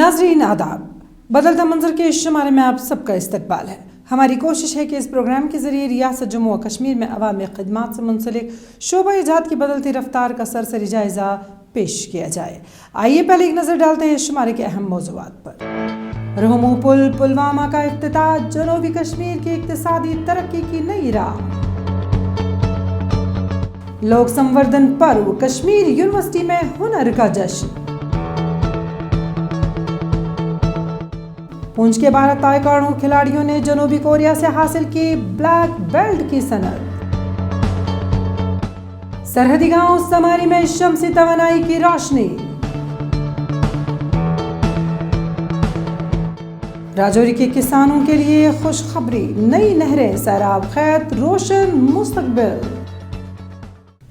नाज़रीन आदाब, बदलता मंजर के इस शुमारे में आप सबका इस्तकबाल है। हमारी कोशिश है कि इस प्रोग्राम के ज़रिए रियासत जम्मू व कश्मीर में अवामी खिदमात से मुंसलिक शोबा इजाद की बदलती रफ्तार का सरसरी जायज़ा पेश किया जाए। आइए पहले एक नज़र डालते हैं इस शुमारे के अहम मौज़ूआत पर। रहमू पुल पुलवामा का इफ्तिताह, जनूबी कश्मीर की इक्तिसादी तरक्की की नई राह। लोक संवर्धन पर्व, कश्मीर यूनिवर्सिटी में हुनर का जश्न। पूंछ के 12 ताइक्वांडो खिलाड़ियों ने जनूबी कोरिया से हासिल की ब्लैक बेल्ट की सनद। सरहदी गांव समारी में शम्सी तवानाई की रोशनी। राजौरी के किसानों के लिए खुशखबरी, नई नहरें, सैराब खैत, रोशन मुस्तकबिल।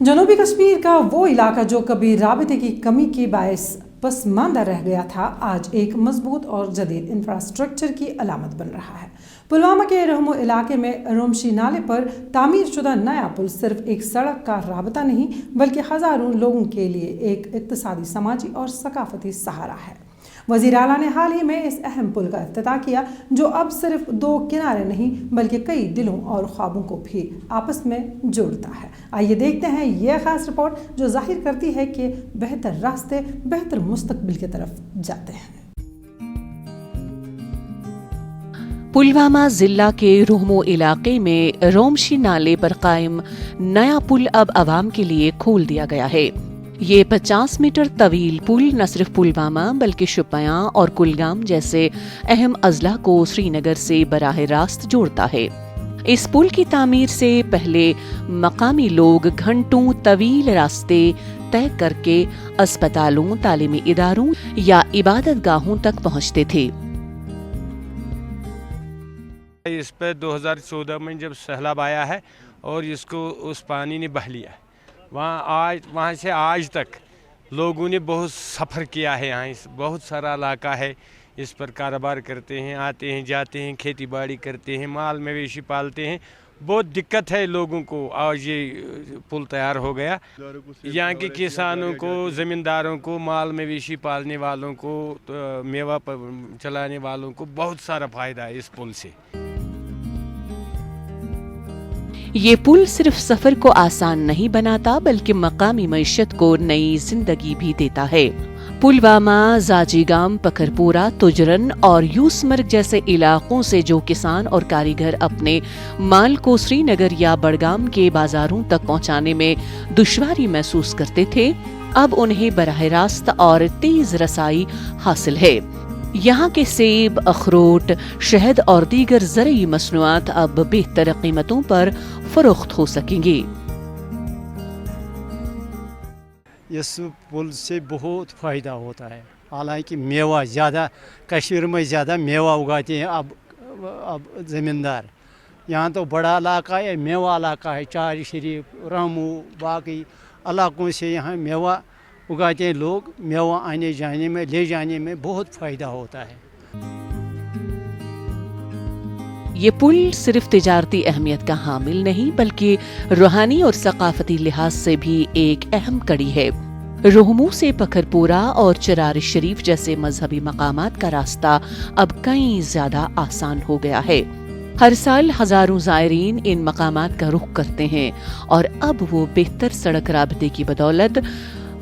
जनूबी कश्मीर का वो इलाका जो कभी राबते की कमी की बायस पसमानदा रह गया था, आज एक मजबूत और जदीद इंफ्रास्ट्रक्चर की अलामत बन रहा है। पुलवामा के रहमो इलाके में रोमशी नाले पर तामीर शुदा नया पुल सिर्फ एक सड़क का राबता नहीं बल्कि हज़ारों लोगों के लिए एक इक्तिसादी, समाजी और सकाफती सहारा है। वज़ीर आला ने हाल ही में इस अहम पुल का इफ्तिताह किया जो अब सिर्फ दो किनारे नहीं बल्कि कई दिलों और ख्वाबों को भी आपस में जोड़ता है। आइए देखते हैं यह खास रिपोर्ट जो जाहिर करती है कि बेहतर रास्ते बेहतर मुस्तकबिल की तरफ जाते हैं। पुलवामा जिला के रहमो इलाके में रोमशी नाले पर कायम नया पुल अब आवाम के लिए खोल दिया गया है। ये 50 मीटर तवील पुल न सिर्फ पुलवामा बल्कि शुपियां और कुलगाम जैसे अहम अजला को श्रीनगर से बराह रास्त जोड़ता है। इस पुल की तामीर से पहले मकामी लोग घंटों तवील रास्ते तय करके अस्पतालों, तालीमी इदारों या इबादत गाहों तक पहुंचते थे। इस पर 2014 में जब सैलाब आया है और इसको उस पानी ने बह लिया, वहाँ से आज तक लोगों ने बहुत सफ़र किया है। यहाँ बहुत सारा इलाका है, इस पर कारोबार करते हैं, आते हैं जाते हैं, खेती बाड़ी करते हैं, माल मवेशी पालते हैं। बहुत दिक्कत है लोगों को। आज ये पुल तैयार हो गया, यहाँ के किसानों को, ज़मींदारों को, माल मवेशी पालने वालों को, मेवा चलाने वालों को बहुत सारा फ़ायदा है इस पुल से। ये पुल सिर्फ सफर को आसान नहीं बनाता बल्कि मकामी मईशत को नई जिंदगी भी देता है। पुलवामा, जाजीगाम, पखरपुरा, तुजरन और यूसमर्ग जैसे इलाकों से जो किसान और कारीगर अपने माल को श्रीनगर या बड़गाम के बाजारों तक पहुंचाने में दुश्वारी महसूस करते थे, अब उन्हें बराह रास्त और तेज रसाई हासिल है। यहाँ के सेब, अखरोट, शहद और दीगर ज़रूरी मसनूआत अब बेहतर कीमतों पर फरोख्त हो सकेंगे। इस पुल से बहुत फ़ायदा होता है। हालांकि मेवा ज़्यादा कश्मीर में ज़्यादा मेवा उगाते हैं अब ज़मींदार। यहाँ तो बड़ा इलाका है, मेवा इलाका है, चार शरीफ, रहमू, बाकी इलाकों से यहाँ मेवा उगाते हैं लोग। मेवा आने जाने में, ले जाने में बहुत फ़ायदा होता है। ये पुल सिर्फ तिजारती अहमियत का हामिल नहीं बल्कि रूहानी और सकाफती लिहाज से भी एक अहम कड़ी है। रहमू से पखरपुरा और चरार शरीफ जैसे मजहबी मकामात का रास्ता अब कहीं ज्यादा आसान हो गया है। हर साल हजारों ज़ायरीन इन मकामात का रुख करते हैं और अब वो बेहतर सड़क राबते की बदौलत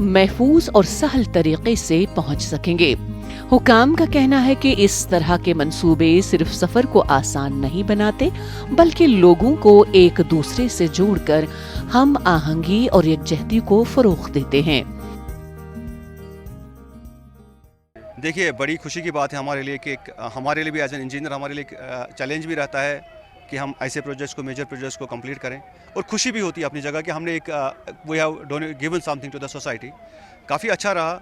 महफूज और सहल तरीके से पहुंच सकेंगे। हुकाम का कहना है कि इस तरह के मंसूबे सिर्फ सफर को आसान नहीं बनाते बल्कि लोगों को एक दूसरे से जोड़कर हम आहंगी और यकजहती को फरोग़ देते हैं। देखिए, बड़ी खुशी की बात है हमारे लिए कि हमारे लिए भी एज एन इंजीनियर हमारे लिए चैलेंज भी रहता है कि हम ऐसे प्रोजेक्ट्स को, मेजर प्रोजेक्ट्स को कंप्लीट करें, और खुशी भी होती है अपनी जगह कि हमने एक we have given something to the society. काफ़ी अच्छा रहा,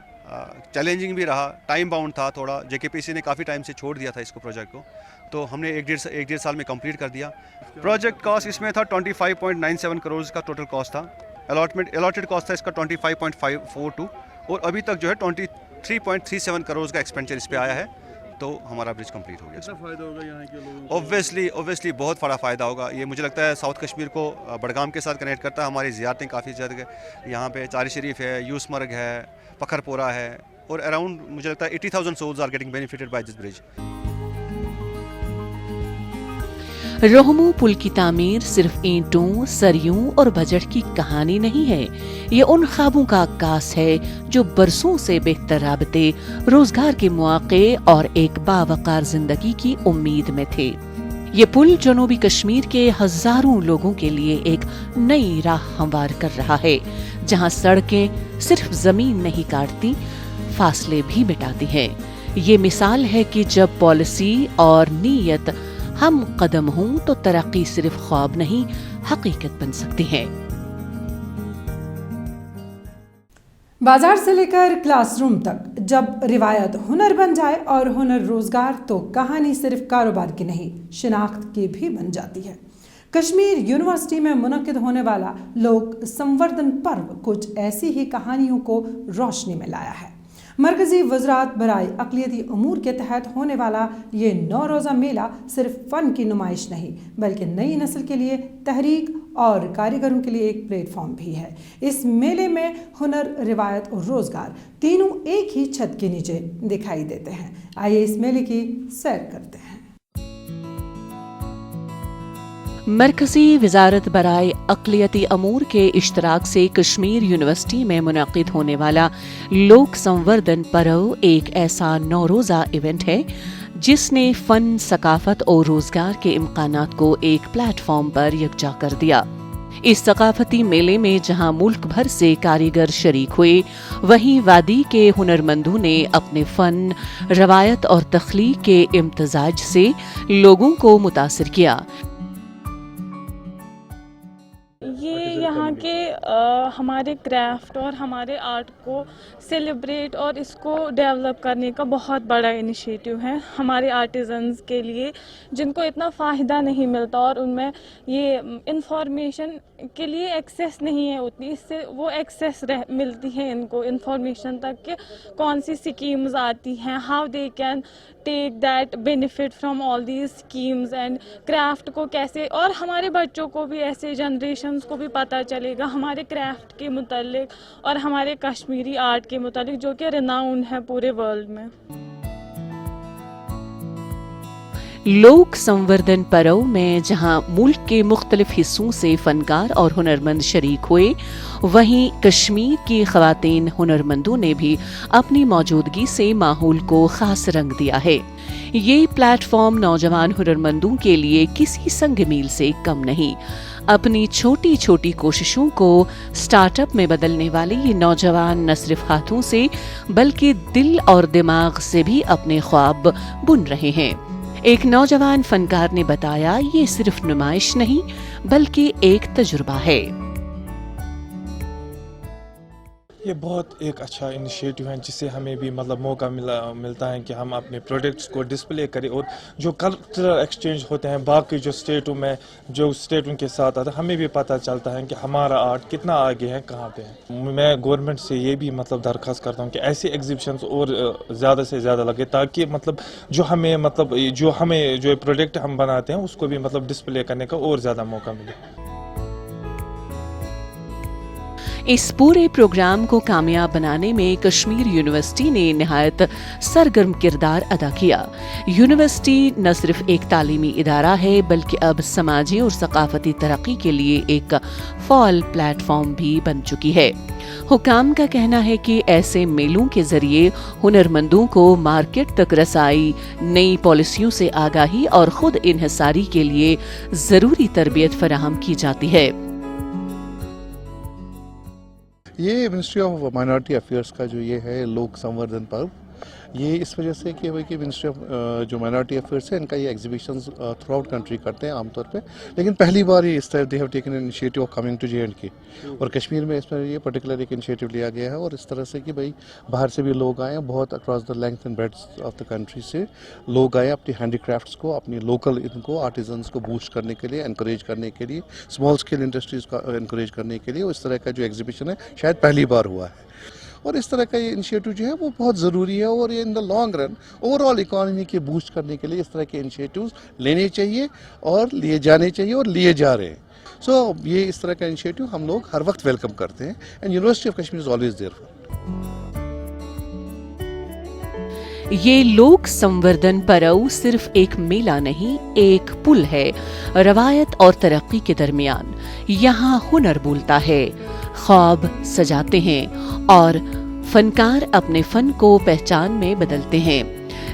चैलेंजिंग भी रहा, टाइम बाउंड था थोड़ा। जेकेपीसी ने काफ़ी टाइम से छोड़ दिया था इसको प्रोजेक्ट को, तो हमने एक डेढ़ साल में कंप्लीट कर दिया। प्रोजेक्ट कॉस्ट इसमें था 25.97 करोड़ का टोटल कॉस्ट था। अलॉटेड कॉस्ट था इसका 25.542 और अभी तक जो है 23.37 करोड़ का एक्सपेंडिचर इस पे आया है। तो हमारा ब्रिज कंप्लीट हो गया। कितना फ़ायदा होगा यहाँ के लोगों को? ऑब्वियसली बहुत बड़ा फ़ायदा होगा। ये मुझे लगता है साउथ कश्मीर को बड़गाम के साथ कनेक्ट करता है। हमारी ज़ियारतें काफ़ी ज़्यादा यहाँ पे चार शरीफ है, यूसमर्ग है, पखरपुरा है, اور اراؤنڈ مجھے لگتا ہے 80,000 souls are getting benefited by this bridge. روہمو پل کی تعمیر صرف اینٹوں، سریوں اور بجٹ کی کہانی نہیں ہے، یہ ان خوابوں کا عکاس ہے جو برسوں سے بہتر رابطے، روزگار کے مواقع اور ایک باوقار زندگی کی امید میں تھے۔ یہ پل جنوبی کشمیر کے ہزاروں لوگوں کے لیے ایک نئی راہ ہموار کر رہا ہے، جہاں سڑکیں صرف زمین نہیں کاٹتی، فاصلے بھی مٹاتی ہیں۔ یہ مثال ہے کہ جب پالیسی اور نیت ہم قدم ہوں تو ترقی صرف خواب نہیں، حقیقت بن سکتی ہے۔ بازار سے لے کر کلاس روم تک، جب روایت ہنر بن جائے اور ہنر روزگار، تو کہانی صرف کاروبار کی نہیں، شناخت کی بھی بن جاتی ہے۔ کشمیر یونیورسٹی میں منعقد ہونے والا لوک سنوردھن پرو کچھ ایسی ہی کہانیوں کو روشنی میں لایا ہے۔ مرکزی وزارت برائے اقلیتی امور کے تحت ہونے والا یہ 9 روزہ میلہ صرف فن کی نمائش نہیں، بلکہ نئی نسل کے لیے تحریک اور کاریگروں کے لیے ایک پلیٹ فارم بھی ہے۔ اس میلے میں ہنر، روایت اور روزگار تینوں ایک ہی چھت کے نیچے دکھائی دیتے ہیں۔ آئیے اس میلے کی سیر کرتے ہیں۔ مرکزی وزارت برائے اقلیتی امور کے اشتراک سے کشمیر یونیورسٹی میں منعقد ہونے والا لوک سنوردھن پرو ایک ایسا 9 روزہ ایونٹ ہے جس نے فن، ثقافت اور روزگار کے امکانات کو ایک پلیٹ فارم پر یکجا کر دیا۔ اس ثقافتی میلے میں جہاں ملک بھر سے کاریگر شریک ہوئے، وہیں وادی کے ہنرمندوں نے اپنے فن، روایت اور تخلیق کے امتزاج سے لوگوں کو متاثر کیا۔ یہ یہاں کے ہمارے کرافٹ اور ہمارے آرٹ کو سیلیبریٹ اور اس کو ڈیولپ کرنے کا بہت بڑا انیشیٹو ہے ہمارے آرٹیزنز کے لیے، جن کو اتنا فائدہ نہیں ملتا اور ان میں یہ انفارمیشن کے لیے ایکسیس نہیں ہے اتنی، اس سے وہ ایکسیس ملتی ہے ان کو انفارمیشن تک کہ کون سی اسکیمز آتی ہیں، how they can take that benefit from all these schemes, and craft کو کیسے، اور ہمارے بچوں کو بھی، ایسے جنریشنز کو بھی پتہ چلے گا ہمارے کرافٹ کے متعلق اور ہمارے کشمیری آرٹ کے متعلق، جو کہ ریناؤنڈ ہے پورے ورلڈ میں۔ لوک سنوردھن پرو میں جہاں ملک کے مختلف حصوں سے فنکار اور ہنرمند شریک ہوئے، وہیں کشمیر کی خواتین ہنرمندوں نے بھی اپنی موجودگی سے ماحول کو خاص رنگ دیا ہے۔ یہ پلیٹ فارم نوجوان ہنرمندوں کے لیے کسی سنگ میل سے کم نہیں۔ اپنی چھوٹی چھوٹی کوششوں کو سٹارٹ اپ میں بدلنے والے یہ نوجوان نہ صرف ہاتھوں سے بلکہ دل اور دماغ سے بھی اپنے خواب بن رہے ہیں۔ ایک نوجوان فنکار نے بتایا، یہ صرف نمائش نہیں بلکہ ایک تجربہ ہے۔ یہ بہت ایک اچھا انیشیٹو ہے جس سے ہمیں بھی موقع ملتا ہے کہ ہم اپنے پروڈکٹس کو ڈسپلے کریں، اور جو کلچرل ایکسچینج ہوتے ہیں باقی جو اسٹیٹوں میں، جو اسٹیٹوں کے ساتھ آتا ہے، ہمیں بھی پتہ چلتا ہے کہ ہمارا آرٹ کتنا آگے ہے، کہاں پہ ہے۔ میں گورنمنٹ سے یہ بھی درخواست کرتا ہوں کہ ایسے ایگزیبیشنز اور زیادہ سے زیادہ لگے، تاکہ جو پروڈکٹ ہم بناتے ہیں اس کو بھی ڈسپلے کرنے کا اور زیادہ موقع ملے۔ اس پورے پروگرام کو کامیاب بنانے میں کشمیر یونیورسٹی نے نہایت سرگرم کردار ادا کیا۔ یونیورسٹی نہ صرف ایک تعلیمی ادارہ ہے بلکہ اب سماجی اور ثقافتی ترقی کے لیے ایک فعال پلیٹ فارم بھی بن چکی ہے۔ حکام کا کہنا ہے کہ ایسے میلوں کے ذریعے ہنرمندوں کو مارکیٹ تک رسائی، نئی پالیسیوں سے آگاہی اور خود انحصاری کے لیے ضروری تربیت فراہم کی جاتی ہے۔ یہ منسٹری آف مائنارٹی افیئرس کا جو یہ ہے لوک سنوردھن پرو، یہ اس وجہ سے کہ منسٹری آف جو مائنارٹی افیئرس ہے، ان کا یہ ایگزیبیشنز تھرو آؤٹ کنٹری کرتے ہیں عام طور پہ، لیکن پہلی بار یہ اس طرح they have taken initiative of coming to JNK، اور کشمیر میں اس میں یہ پرٹیکولر ایک انیشیٹو لیا گیا ہے، اور اس طرح سے کہ باہر سے بھی لوگ آئے ہیں، بہت across the length and breadth of the country سے لوگ آئے اپنی ہینڈی کرافٹس کو، اپنی لوکل ان کو آرٹیزنس کو بوسٹ کرنے کے لیے، انکریج کرنے کے لیے، اسمال اسکیل انڈسٹریز کو انکریج کرنے کے لیے، اس طرح کا جو ایگزیبیشن ہے شاید پہلی بار ہوا ہے۔ اور اس طرح کا یہ انیشیٹو جو ہے وہ بہت ضروری ہے، اور یہ in the long run overall economy کے بوسٹ کرنے کے لیے اس طرح کے انیشیٹوز لینے چاہیے اور لیے جانے چاہیے اور لیے جا رہے ہیں۔ یہ اس طرح کا انیشیٹو ہم لوگ ہر وقت ویلکم کرتے ہیں، and university of Kashmir is always there for. ये लोक संवर्धन पर्व सिर्फ एक मेला नहीं, एक पुल है रवायत और तरक्की के दरमियान। यहाँ हुनर बोलता है, ख्वाब सजाते हैं और फनकार अपने फन को पहचान में बदलते हैं।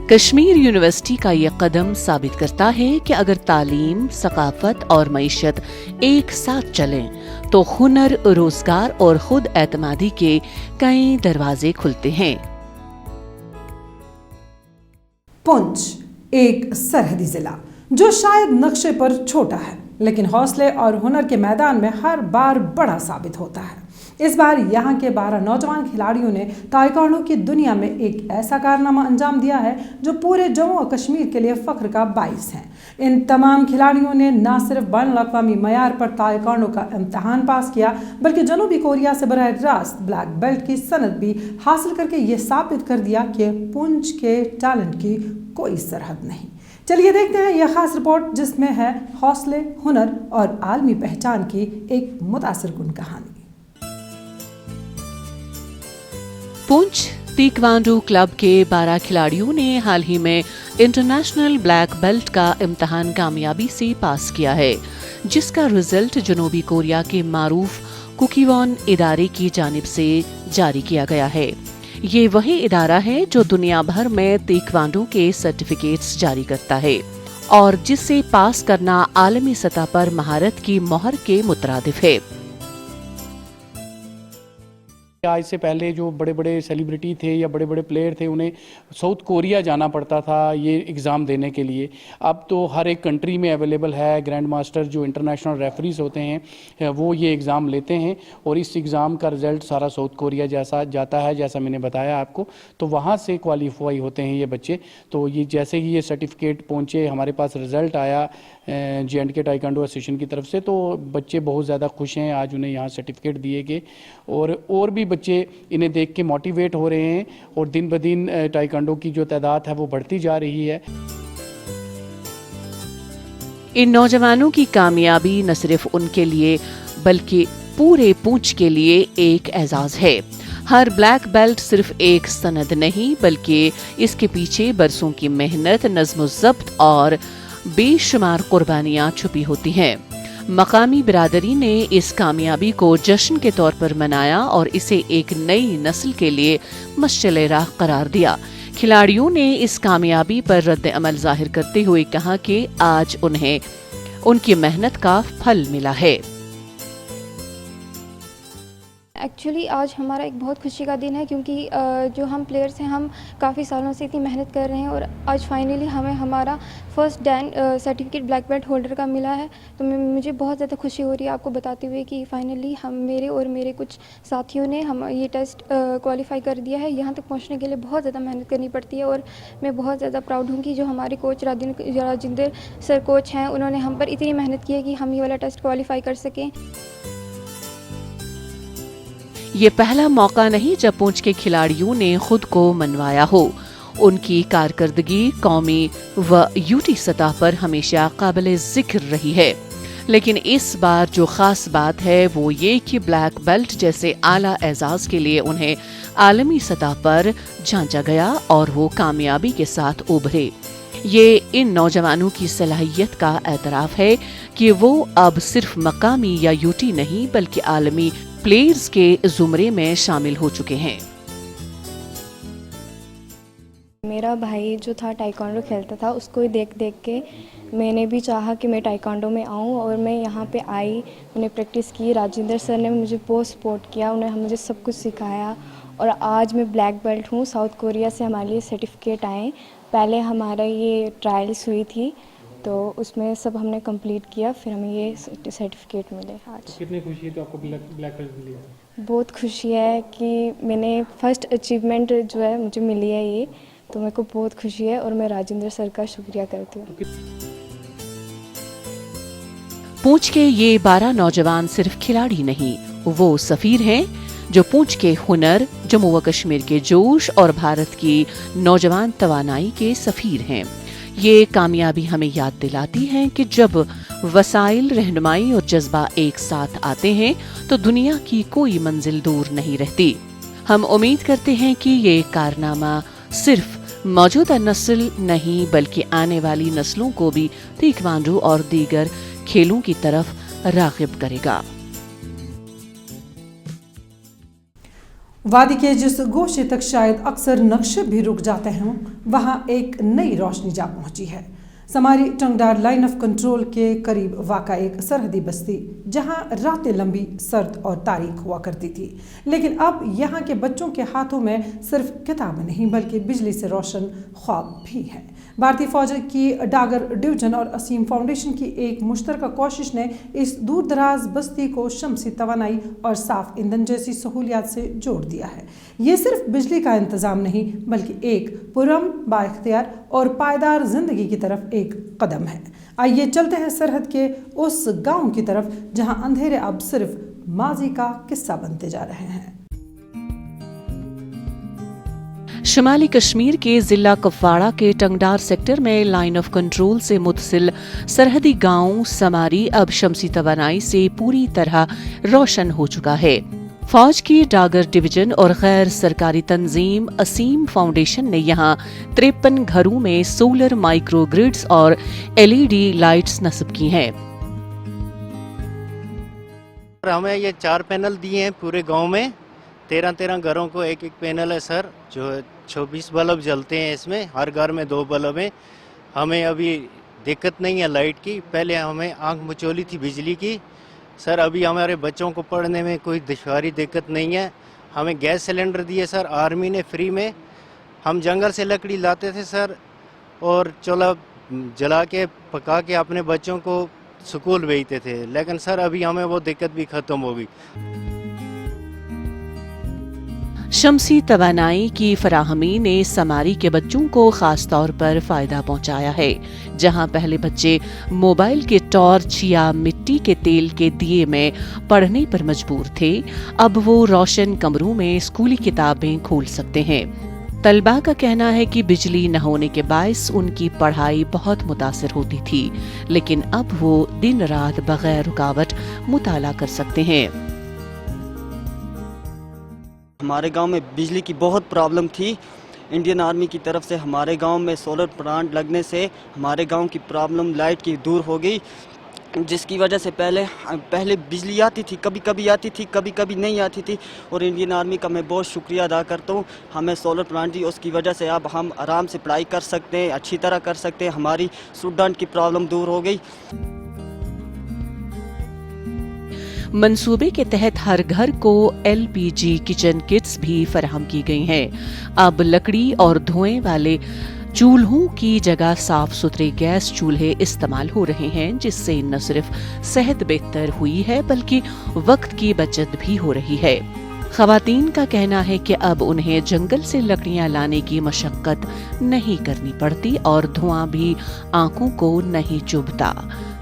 कश्मीर यूनिवर्सिटी का ये कदम साबित करता है कि अगर तालीम, सकाफत और मईशत एक साथ चलें तो हुनर, रोजगार और खुद एतमादी के कई दरवाजे खुलते हैं। पुंछ एक सरहदी जिला जो शायद नक्शे पर छोटा है, लेकिन हौसले और हुनर के मैदान में हर बार बड़ा साबित होता है। इस बार यहाँ के 12 नौजवान खिलाड़ियों ने ताइक्वांडो की दुनिया में एक ऐसा कारनामा अंजाम दिया है जो पूरे जम्मू और कश्मीर के लिए फख्र का बाइस है। इन तमाम खिलाड़ियों ने न सिर्फ बैनुल-अक़वामी मयार पर ताइक्वांडो का इम्तिहान पास किया, बल्कि जनूबी कोरिया से बराह रास्त ब्लैक बेल्ट की सनद भी हासिल करके ये साबित कर दिया कि पुंछ के टैलेंट की कोई सरहद नहीं। चलिए देखते हैं यह खास रिपोर्ट जिसमें है हौसले, हुनर और आलमी पहचान की एक मुतासिरकुन कहानी। पुंछ ताइक्वांडो क्लब के 12 खिलाड़ियों ने हाल ही में इंटरनेशनल ब्लैक बेल्ट का इम्तिहान कामयाबी से पास किया है, जिसका रिजल्ट जनूबी कोरिया के मारूफ कुकीवॉन इदारे की जानिब से जारी किया गया है। ये वही इदारा है जो दुनिया भर में ताइक्वांडो के सर्टिफिकेट्स जारी करता है और जिसे पास करना आलमी सतह पर महारत की मोहर के मुतरादिफ है। आज से पहले जो बड़े बड़े सेलिब्रिटी थे या बड़े बड़े प्लेयर थे, उन्हें साउथ कोरिया जाना पड़ता था ये एग्ज़ाम देने के लिए। अब तो हर एक कंट्री में अवेलेबल है। ग्रैंड मास्टर जो इंटरनेशनल रेफरीज होते हैं वो ये एग्ज़ाम लेते हैं और इस एग्ज़ाम का रिज़ल्ट सारा साउथ कोरिया जैसा जाता है, जैसा मैंने बताया आपको। तो वहाँ से क्वालिफाई होते हैं ये बच्चे। तो ये जैसे ही ये सर्टिफिकेट पहुँचे, हमारे पास रिज़ल्ट आया J&K ताइक्वांडो एसोसिएशन की तरफ से, तो बच्चे बहुत ज़्यादा खुश हैं। आज उन्हें यहाँ सर्टिफिकेट दिए गए और भी बच्चे इन्हें देख के मोटिवेट हो रहे हैं और दिन ब दिन ताइक्वांडो की जो तादाद है वो बढ़ती जा रही है। इन नौजवानों की कामयाबी न सिर्फ उनके लिए बल्कि पूरे पुंछ के लिए एक एजाज है। हर ब्लैक बेल्ट सिर्फ एक सनद नहीं, बल्कि इसके पीछे बरसों की मेहनत, नज़्म-ओ-ज़ब्त और बेशुमार कुर्बानियां छुपी होती हैं। मकामी बिरादरी ने इस कामयाबी को जश्न के तौर पर मनाया और इसे एक नई नस्ल के लिए मशअल राह करार दिया। खिलाड़ियों ने इस कामयाबी पर रद्द अमल जाहिर करते हुए कहा कि आज उन्हें उनकी मेहनत का फल मिला है। एक्चुअली आज हमारा एक बहुत खुशी का दिन है, क्योंकि जो हम प्लेयर्स हैं हम काफ़ी सालों से इतनी मेहनत कर रहे हैं और आज फाइनली हमें हमारा first Dan certificate black belt holder का मिला है। तो मुझे बहुत ज़्यादा खुशी हो रही है आपको बताते हुए कि फाइनली हम मेरे कुछ साथियों ने हम ये टेस्ट क्वालिफाई कर दिया है। यहाँ तक पहुँचने के लिए बहुत ज़्यादा मेहनत करनी पड़ती है और मैं बहुत ज़्यादा प्राउड हूँ कि जो हमारे कोच राजिंदर सर कोच हैं, उन्होंने हम पर इतनी मेहनत की है कि हम ये वाला टेस्ट क्वालिफाई कर सकें। ये पहला मौका नहीं जब पुंछ के खिलाड़ियों ने खुद को मनवाया हो। उनकी कारकर्दगी कौमी व यूटी सतह पर हमेशा काबिल जिक्र रही है, लेकिन इस बार जो खास बात है वो ये कि ब्लैक बेल्ट जैसे आला एजाज के लिए उन्हें आलमी सतह पर जांचा गया और वो कामयाबी के साथ उभरे। ये इन नौजवानों की सलाहियत का एतराफ़ है कि वो अब सिर्फ मकामी या यूटी नहीं बल्कि आलमी प्लेयर्स के जुमरे में शामिल हो चुके हैं। मेरा भाई जो था ताइक्वांडो खेलता था, उसको देख के मैंने भी चाहा कि मैं ताइक्वांडो में आऊं और मैं यहाँ पे आई, मैंने प्रैक्टिस की। राजिंदर सर ने मुझे बहुत सपोर्ट किया, उन्होंने मुझे सब कुछ सिखाया और आज मैं ब्लैक बेल्ट हूँ। साउथ कोरिया से हमारे लिए सर्टिफिकेट आए। पहले हमारा ये ट्रायल्स हुई थी तो उसमें सब हमने कंप्लीट किया, फिर हमें ये सर्टिफिकेट मिले आज। तो कितनी खुशी है तो आपको ब्लैक बेल्ट मिली है? बहुत खुशी है कि मैंने फर्स्ट अचीवमेंट जो है मुझे मिली है ये, तो मेरे को बहुत खुशी है और मैं राजिंदर सर का शुक्रिया करती हूँ। पुंछ के ये 12 नौजवान सिर्फ खिलाड़ी नहीं, वो सफीर हैं जो पुंछ के हुनर, जम्मू व कश्मीर के जोश और भारत की नौजवान तवानाई के सफीर हैं। ये कामयाबी हमें याद दिलाती है कि जब वसाइल, रहनुमाई और जज्बा एक साथ आते हैं तो दुनिया की कोई मंजिल दूर नहीं रहती। हम उम्मीद करते हैं कि ये कारनामा सिर्फ मौजूदा नस्ल नहीं बल्कि आने वाली नस्लों को भी ताइक्वांडो और दीगर खेलों की तरफ राग़िब करेगा। वादी के जिस गोशे तक शायद अक्सर नक्शे भी रुक जाते हैं, वहाँ एक नई रोशनी जा पहुंची है। समारी टंगडार लाइन ऑफ कंट्रोल के करीब वाक़ा एक सरहदी बस्ती, जहां रातें लंबी, सर्द और तारीख हुआ करती थी। लेकिन अब यहाँ के बच्चों के हाथों में सिर्फ किताब नहीं बल्कि बिजली से रोशन ख्वाब भी है। भारतीय फौज की डागर डिवीजन और असीम फाउंडेशन की एक मुश्तरका कोशिश ने इस दूर दराज बस्ती को शमसी तवानाई और साफ ईंधन जैसी सहूलियात से जोड़ दिया है। ये सिर्फ बिजली का इंतज़ाम नहीं बल्कि एक पुरअमन, बाइख्तियार और पायदार जिंदगी की तरफ एक कदम है। आइए चलते हैं सरहद के उस गांव की तरफ जहां अंधेरे अब सिर्फ माजी का किस्सा बनते जा रहे हैं। शुमाली कश्मीर के जिला कुपवाड़ा के टंगडार सेक्टर में लाइन ऑफ कंट्रोल से मुतसिल सरहदी गांव समारी अब शमसी तवानाई से पूरी तरह रोशन हो चुका है। फौज की डागर डिवीजन और गैर सरकारी तंजीम असीम फाउंडेशन ने यहाँ 53 घरों में सोलर माइक्रो ग्रिड्स और LED लाइट्स नस्ब की हैं। हमें ये 4 पैनल दिए हैं पूरे गांव में, 13 घरों को एक पैनल है सर, जो 24 बल्ब जलते हैं इसमें, हर घर में 2 बल्ब हैं। हमें अभी दिक्कत नहीं है लाइट की, पहले हमें आंख मचोली थी बिजली की सर, अभी हमारे बच्चों को पढ़ने में कोई दुश्वारी दिक्कत नहीं है। हमें गैस सिलेंडर दिए सर आर्मी ने फ्री में, हम जंगल से लकड़ी लाते थे सर और चूल्हा जला के पका के अपने बच्चों को स्कूल भेजते थे, लेकिन सर अभी हमें वो दिक्कत भी ख़त्म हो गई। शमसी तवानाई की फराहमी ने समारी के बच्चों को खास तौर पर फायदा पहुंचाया है। जहां पहले बच्चे मोबाइल के टॉर्च या मिट्टी के तेल के दिए में पढ़ने पर मजबूर थे, अब वो रोशन कमरों में स्कूली किताबें खोल सकते हैं। तलबा का कहना है कि बिजली न होने के बायस उनकी पढ़ाई बहुत मुतासिर होती थी, लेकिन अब वो दिन रात बगैर रुकावट मुताला कर सकते हैं। हमारे गांव में बिजली की बहुत प्रॉब्लम थी। इंडियन आर्मी की तरफ से हमारे गांव में सोलर प्लांट लगने से हमारे गांव की प्रॉब्लम लाइट की दूर हो गई, जिसकी वजह से पहले बिजली आती थी, कभी कभी आती थी, कभी कभी नहीं आती थी। और इंडियन आर्मी का मैं बहुत शुक्रिया अदा करता हूँ, हमें सोलर प्लांट दी, उसकी वजह से अब हम आराम से पढ़ाई कर सकते हैं, अच्छी तरह कर सकते हैं, हमारी स्टूडेंट की प्रॉब्लम दूर हो गई। मंसूबे के तहत हर घर को LPG किचन किट्स भी फराहम की गई हैं। अब लकड़ी और धुएं वाले चूल्हों की जगह साफ सुथरे गैस चूल्हे इस्तेमाल हो रहे हैं, जिससे न सिर्फ सेहत बेहतर हुई है बल्कि वक्त की बचत भी हो रही है। खवातीन का कहना है कि अब उन्हें जंगल से लकड़ियां लाने की मशक्कत नहीं करनी पड़ती और धुआं भी आंखों को नहीं चुभता।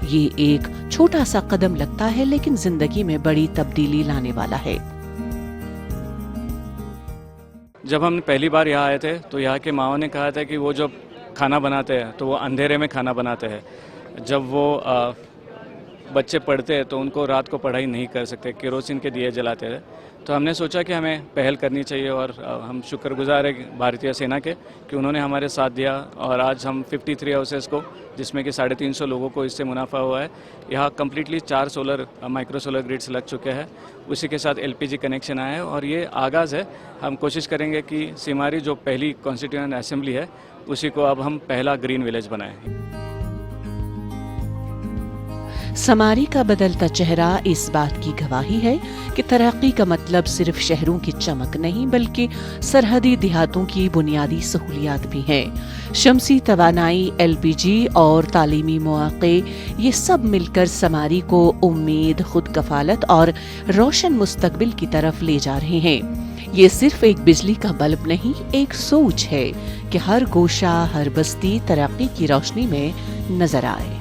ये एक छोटा सा कदम लगता है, लेकिन जिंदगी में बड़ी तब्दीली लाने वाला है। जब हम पहली बार यहाँ आए थे तो यहाँ के माओ ने कहा था कि वो जब खाना बनाते हैं तो वो अंधेरे में खाना बनाते हैं। जब वो बच्चे पढ़ते हैं तो उनको रात को पढ़ाई नहीं कर सकते, केरोसिन के दिए जलाते थे। तो हमने सोचा कि हमें पहल करनी चाहिए और हम शुक्रगुजार है भारतीय सेना के कि उन्होंने हमारे साथ दिया और आज हम 53 हाउसेस को, जिसमें कि 350 लोगों को इससे मुनाफा हुआ है, यहाँ कम्प्लीटली 4 माइक्रो सोलर ग्रिड्स लग चुके हैं। उसी के साथ LPG कनेक्शन आया है और ये आगाज़ है। हम कोशिश करेंगे कि सिमारी जो पहली कॉन्स्टिट्यूएंट असेंबली है उसी को अब हम पहला ग्रीन विलेज बनाएं। समारी का बदलता चेहरा इस बात की गवाही है कि तरक्की का मतलब सिर्फ शहरों की चमक नहीं बल्कि सरहदी देहातों की बुनियादी सहूलियात भी हैं। शमसी तवानाई, LPG और तालीमी मौक़े, ये सब मिलकर समारी को उम्मीद, खुद कफालत और रोशन मुस्तकबिल की तरफ ले जा रहे हैं। ये सिर्फ एक बिजली का बल्ब नहीं, एक सोच है कि हर गोशा, हर बस्ती तरक्की की रोशनी में नजर आए।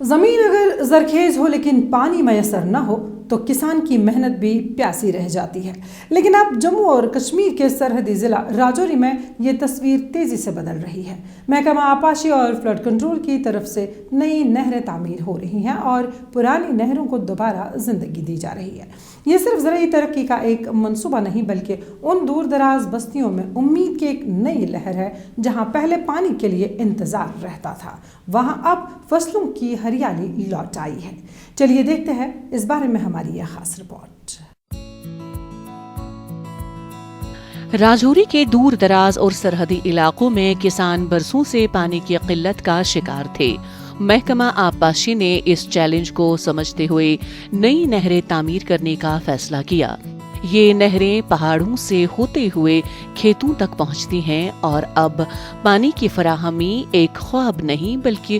ज़मीन अगर ज़रखेज़ हो लेकिन पानी मैसर न हो तो किसान की मेहनत भी प्यासी रह जाती है। लेकिन अब जम्मू और कश्मीर के सरहदी ज़िला राजौरी में ये तस्वीर तेज़ी से बदल रही है। महकमा आपाशी और फ्लड कंट्रोल की तरफ से नई नहरें तामीर हो रही हैं और पुरानी नहरों को दोबारा ज़िंदगी दी जा रही है। یہ صرف زرعی ترقی کا ایک منصوبہ نہیں بلکہ ان دور دراز بستیوں میں امید کی ایک نئی لہر ہے جہاں پہلے پانی کے لیے انتظار رہتا تھا، وہاں اب فصلوں کی ہریالی لوٹ آئی ہے۔ چلیے دیکھتے ہیں اس بارے میں ہماری یہ خاص رپورٹ۔ راجوری کے دور دراز اور سرحدی علاقوں میں کسان برسوں سے پانی کی قلت کا شکار تھے۔ محکمہ آبپاشی نے اس چیلنج کو سمجھتے ہوئے نئی نہریں تعمیر کرنے کا فیصلہ کیا۔ یہ نہریں پہاڑوں سے ہوتے ہوئے کھیتوں تک پہنچتی ہیں اور اب پانی کی فراہمی ایک خواب نہیں بلکہ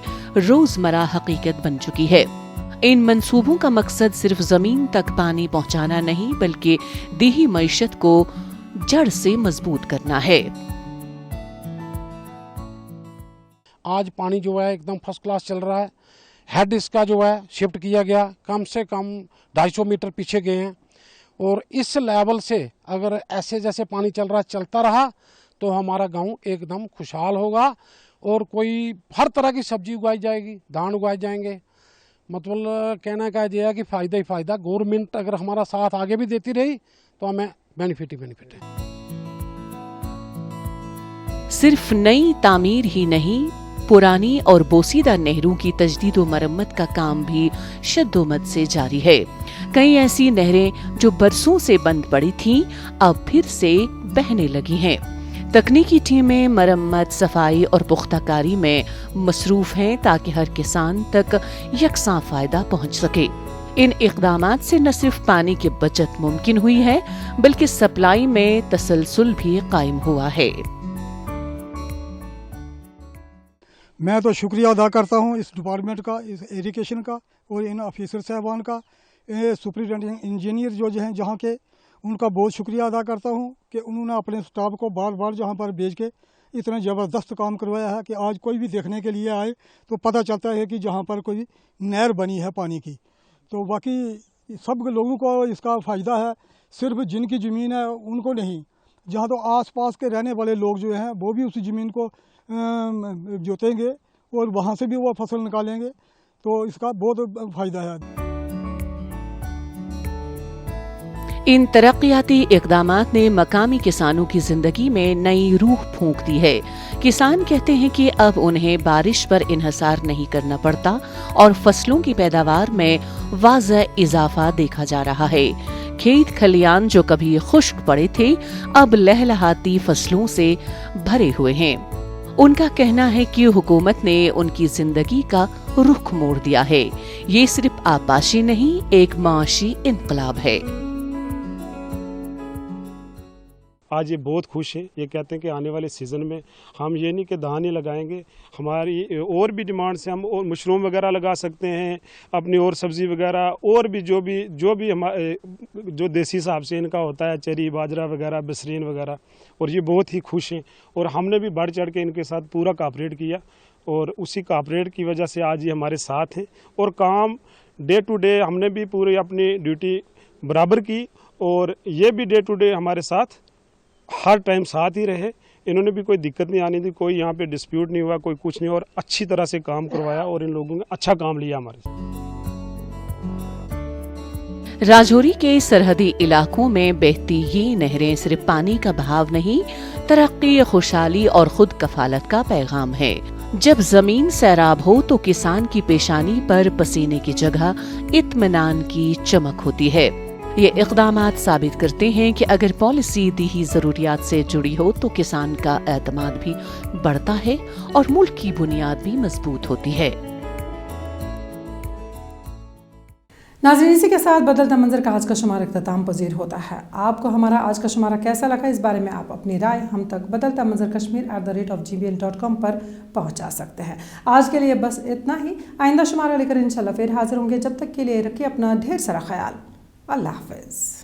روزمرہ حقیقت بن چکی ہے۔ ان منصوبوں کا مقصد صرف زمین تک پانی پہنچانا نہیں بلکہ دیہی معیشت کو جڑ سے مضبوط کرنا ہے۔ آج پانی جو ہے ایک دم فرسٹ کلاس چل رہا ہے۔ ہیڈ اس کا جو ہے شفٹ کیا گیا، کم سے کم 250 میٹر پیچھے گئے ہیں، اور اس لیول سے اگر ایسے جیسے پانی چل رہا چلتا رہا تو ہمارا گاؤں ایک دم خوشحال ہوگا اور کوئی ہر طرح کی سبزی اگائی جائے گی، دھان اگائے جائیں گے۔ مطلب کہنا کا یہ ہے کہ فائدہ ہی فائدہ، گورنمنٹ اگر ہمارا ساتھ آگے بھی دیتی رہی تو ہمیں بینیفٹ ہی بینیفٹ ہے۔ صرف نئی تعمیر ہی نہیں، پرانی اور بوسیدہ نہروں کی تجدید و مرمت کا کام بھی شدت سے جاری ہے۔ کئی ایسی نہریں جو برسوں سے بند پڑی تھیں اب پھر سے بہنے لگی ہیں۔ تکنیکی ٹیمیں مرمت، صفائی اور پختہ کاری میں مصروف ہیں تاکہ ہر کسان تک یکساں فائدہ پہنچ سکے۔ ان اقدامات سے نہ صرف پانی کی بچت ممکن ہوئی ہے بلکہ سپلائی میں تسلسل بھی قائم ہوا ہے۔ میں تو شکریہ ادا کرتا ہوں اس ڈپارٹمنٹ کا، اس ایریگیشن کا اور ان آفیسر صاحبان کا، سپرنٹینڈنٹ انجینئر جو ہیں جہاں کے، ان کا بہت شکریہ ادا کرتا ہوں کہ انہوں نے اپنے سٹاف کو بار بار جہاں پر بھیج کے اتنا زبردست کام کروایا ہے کہ آج کوئی بھی دیکھنے کے لیے آئے تو پتہ چلتا ہے کہ جہاں پر کوئی نہر بنی ہے پانی کی۔ تو باقی سب لوگوں کو اس کا فائدہ ہے، صرف جن کی زمین ہے ان کو نہیں، جہاں تو آس پاس کے رہنے والے لوگ جو ہیں وہ بھی اس زمین کو جوتیں گے اور وہاں سے بھی وہ فصل نکالیں گے، تو اس کا بہت فائدہ ہے۔ ان ترقیاتی اقدامات نے مقامی کسانوں کی زندگی میں نئی روح پھونک دی ہے۔ کسان کہتے ہیں کہ اب انہیں بارش پر انحصار نہیں کرنا پڑتا اور فصلوں کی پیداوار میں واضح اضافہ دیکھا جا رہا ہے۔ کھیت کھلیان جو کبھی خشک پڑے تھے اب لہلہاتی فصلوں سے بھرے ہوئے ہیں۔ ان کا کہنا ہے کہ حکومت نے ان کی زندگی کا رخ موڑ دیا ہے۔ یہ صرف آبپاشی نہیں، ایک معاشی انقلاب ہے۔ آج یہ بہت خوش ہیں، یہ کہتے ہیں کہ آنے والے سیزن میں ہم یہ نہیں کہ دھان ہی لگائیں گے، ہماری اور بھی ڈیمانڈ سے ہم اور مشروم وغیرہ لگا سکتے ہیں، اپنی اور سبزی وغیرہ اور بھی جو دیسی حساب سے ان کا ہوتا ہے، چری باجرہ وغیرہ، بسرین وغیرہ، اور یہ بہت ہی خوش ہیں۔ اور ہم نے بھی بڑھ چڑھ کے ان کے ساتھ پورا کوآپریٹ کیا اور اسی کوآپریٹ کی وجہ سے آج یہ ہمارے ساتھ ہیں اور کام ڈے ٹو ڈے ہم نے بھی پوری اپنی ڈیوٹی برابر کی اور یہ بھی ڈے ٹو ڈے ہمارے ساتھ ہر ٹائم ساتھ ہی رہے۔ انہوں نے بھی کوئی دقت نہیں آنی تھی، کوئی یہاں پہ ڈسپیوٹ نہیں ہوا، کوئی کچھ نہیں، اور اچھی طرح سے کام کروایا اور ان لوگوں نے اچھا کام لیا ہمارے سے۔ راجوری کے سرحدی علاقوں میں بہتی یہ نہریں صرف پانی کا بہاؤ نہیں، ترقی، خوشحالی اور خود کفالت کا پیغام ہے۔ جب زمین سیراب ہو تو کسان کی پیشانی پر پسینے کی جگہ اطمینان کی چمک ہوتی ہے۔ یہ اقدامات ثابت کرتے ہیں کہ اگر پالیسی دیہی ضروریات سے جڑی ہو تو کسان کا اعتماد بھی بڑھتا ہے اور ملک کی بنیاد بھی مضبوط ہوتی ہے۔ ناظرین، اسی کے ساتھ بدلتا منظر کا آج کا شمارہ اختتام پذیر ہوتا ہے۔ آپ کو ہمارا آج کا شمارہ کیسا لگا، اس بارے میں آپ اپنی رائے ہم تک بدلتا منظر kashmir@gmail.com پر پہنچا سکتے ہیں۔ آج کے لیے بس اتنا ہی، آئندہ شمارہ لے کر انشاءاللہ پھر حاضر ہوں گے۔ جب تک کے لیے رکھیے اپنا ڈھیر سارا خیال۔ اللہ حافظ۔